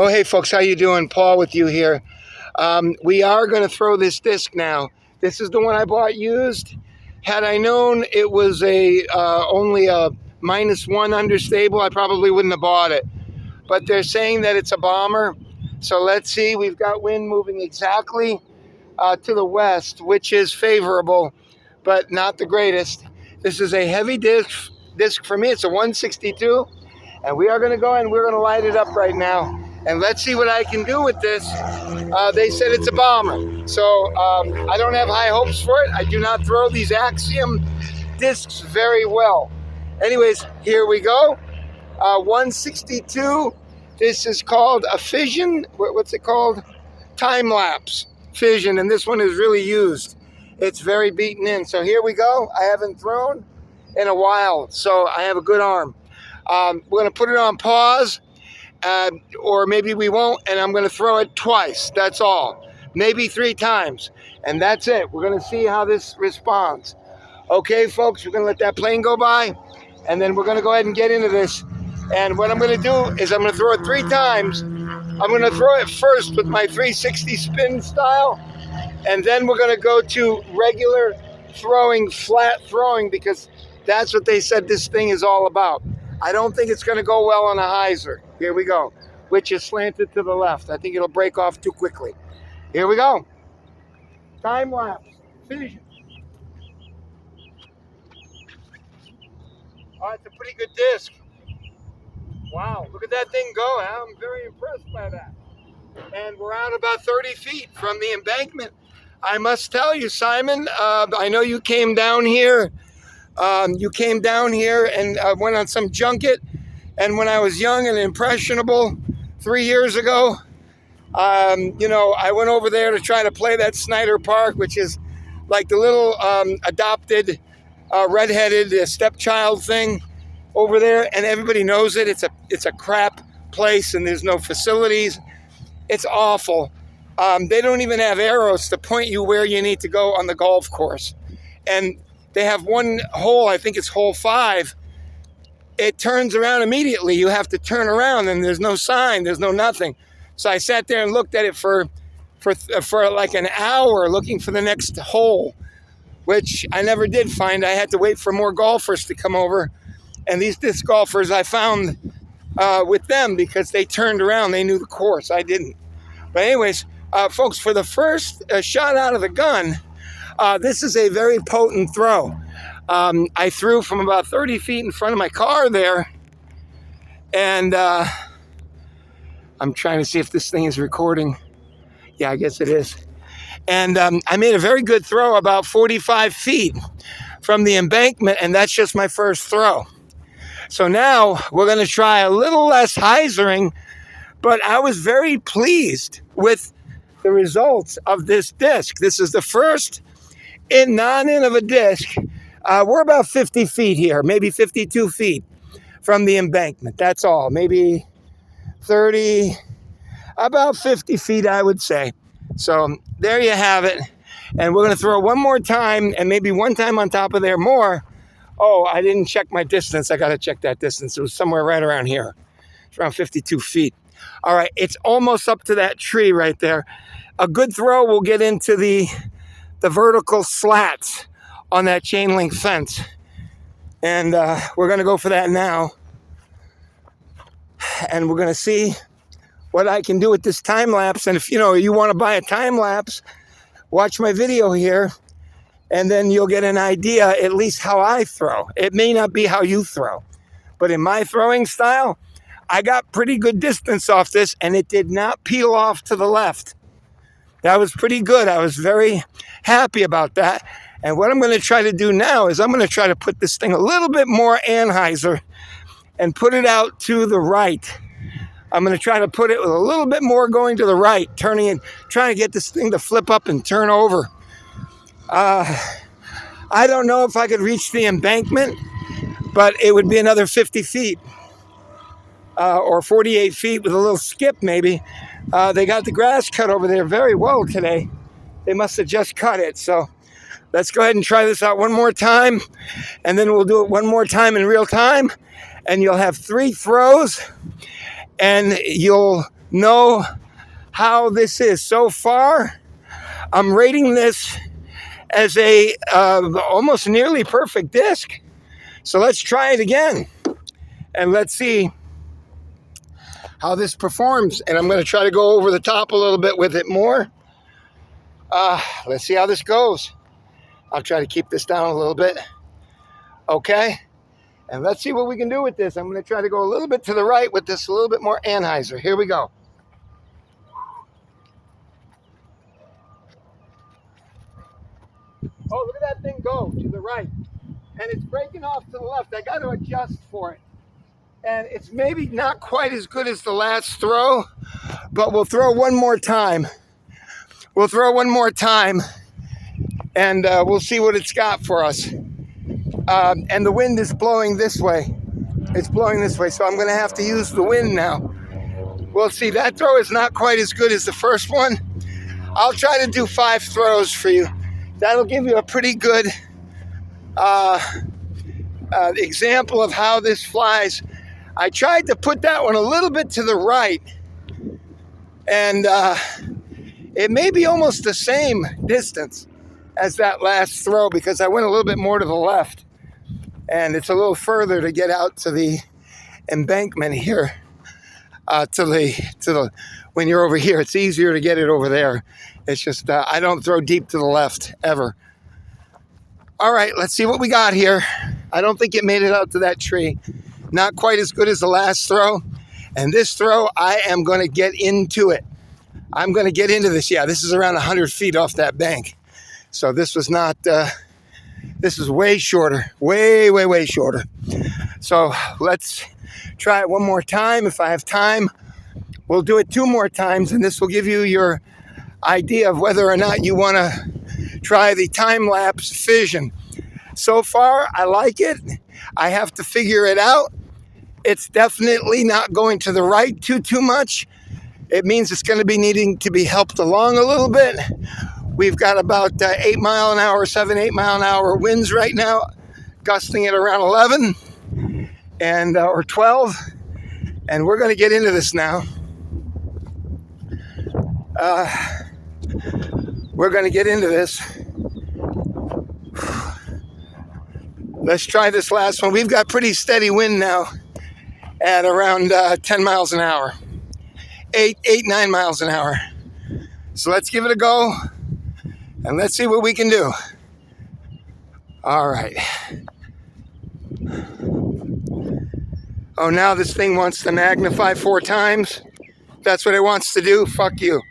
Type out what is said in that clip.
Oh, hey folks, how you doing? Paul with you here. We are going to throw this disc now. This is the one I bought used. Had I known it was only a -1 understable, I probably wouldn't have bought it. But they're saying that it's a bomber. So let's see. We've got wind moving exactly to the west, which is favorable, but not the greatest. This is a heavy disc for me. It's a 162, and we are going to go and we're going to light it up right now. And let's see what I can do with this. They said it's a bomber, so I don't have high hopes for it. I do not throw these Axiom discs very well. Anyways, here we go. 162. This is called a FISSION. What's it called? Time lapse FISSION, and this one is really used. It's very beaten in. So here we go. I haven't thrown in a while, so I have a good arm. We're going to put it on pause. Or maybe we won't, and I'm going to throw it twice. That's all. Maybe 3 times. And that's it. We're going to see how this responds. Okay, folks, we're going to let that plane go by, and then we're going to go ahead and get into this. And what I'm going to do is I'm going to throw it 3 times. I'm going to throw it first with my 360 spin style, and then we're going to go to regular throwing, flat throwing, because that's what they said this thing is all about. I don't think it's going to go well on a hyzer. Here we go, which is slanted to the left. I think it'll break off too quickly. Here we go. Time lapse. FISSION. Oh, it's a pretty good disc. Wow, look at that thing go. I'm very impressed by that. And we're out about 30 feet from the embankment. I must tell you, Simon, I know you came down here. You came down here and went on some junket. And when I was young and impressionable 3 years ago, I went over there to try to play that Snyder Park, which is like the little adopted redheaded stepchild thing over there. And everybody knows it. It's a crap place, and there's no facilities. It's awful. They don't even have arrows to point you where you need to go on the golf course. And they have one hole, I think it's hole 5. It turns around immediately. You have to turn around, and there's no sign. There's no nothing. So I sat there and looked at it for like an hour looking for the next hole, which I never did find. I had to wait for more golfers to come over. And these disc golfers I found with them because they turned around. They knew the course. I didn't. But anyways, folks, for the first shot out of the gun, this is a very potent throw. I threw from about 30 feet in front of my car there, and I'm trying to see if this thing is recording. Yeah, I guess it is. And I made a very good throw about 45 feet from the embankment, and that's just my first throw. So now we're going to try a little less hyzering, but I was very pleased with the results of this disc. This is the first non-in of a disc. We're about 50 feet here, maybe 52 feet from the embankment. That's all. Maybe 30, about 50 feet, I would say. So there you have it. And we're going to throw one more time, and maybe one time on top of there more. Oh, I didn't check my distance. I got to check that distance. It was somewhere right around here. It's around 52 feet. All right, it's almost up to that tree right there. A good throw will get into the vertical slats on that chain link fence, and we're going to go for that now, and we're going to see what I can do with this time lapse. And if you want to buy a time lapse, watch my video here, and then you'll get an idea at least how I throw. It may not be how you throw, but in my throwing style, I got pretty good distance off this, and it did not peel off to the left. That was pretty good. I was very happy about that. And what I'm going to try to do now is I'm going to try to put this thing a little bit more anhyzer and put it out to the right. I'm going to try to put it with a little bit more going to the right, turning and trying to get this thing to flip up and turn over. I don't know if I could reach the embankment, but it would be another 50 feet or 48 feet with a little skip maybe. They got the grass cut over there very well today. They must have just cut it. So let's go ahead and try this out one more time, and then we'll do it one more time in real time, and you'll have 3 throws, and you'll know how this is. So far, I'm rating this as a almost nearly perfect disc. So let's try it again and let's see how this performs. And I'm going to try to go over the top a little bit with it more. Let's see how this goes. I'll try to keep this down a little bit. Okay. And let's see what we can do with this. I'm going to try to go a little bit to the right with this, a little bit more Anheuser. Here we go. Oh, look at that thing go to the right. And it's breaking off to the left. I got to adjust for it. And it's maybe not quite as good as the last throw, but we'll throw one more time. We'll throw one more time, and we'll see what it's got for us. And the wind is blowing this way. It's blowing this way, so I'm going to have to use the wind now. We'll see. That throw is not quite as good as the first one. I'll try to do 5 throws for you. That'll give you a pretty good example of how this flies. I tried to put that one a little bit to the right, and it may be almost the same distance as that last throw because I went a little bit more to the left, and it's a little further to get out to the embankment here. When you're over here, it's easier to get it over there. It's just I don't throw deep to the left ever. All right, let's see what we got here. I don't think it made it out to that tree. Not quite as good as the last throw. And this throw, I am going to get into it. I'm going to get into this. Yeah, this is around 100 feet off that bank. So this was not, this is way shorter. Way, way, way shorter. So let's try it one more time. If I have time, we'll do it 2 more times. And this will give you your idea of whether or not you want to try the time-lapse fission. So far, I like it. I have to figure it out. It's definitely not going to the right too much. It means it's going to be needing to be helped along a little bit. We've got about 8 mile an hour, 7-8 mile an hour winds right now, gusting at around 11 and or 12. And we're going to get into this now. We're going to get into this. Let's try this last one. We've got pretty steady wind now at around 10 miles an hour. 9 miles an hour. So let's give it a go and let's see what we can do. All right. Oh, now this thing wants to magnify 4 times. That's what it wants to do. Fuck you.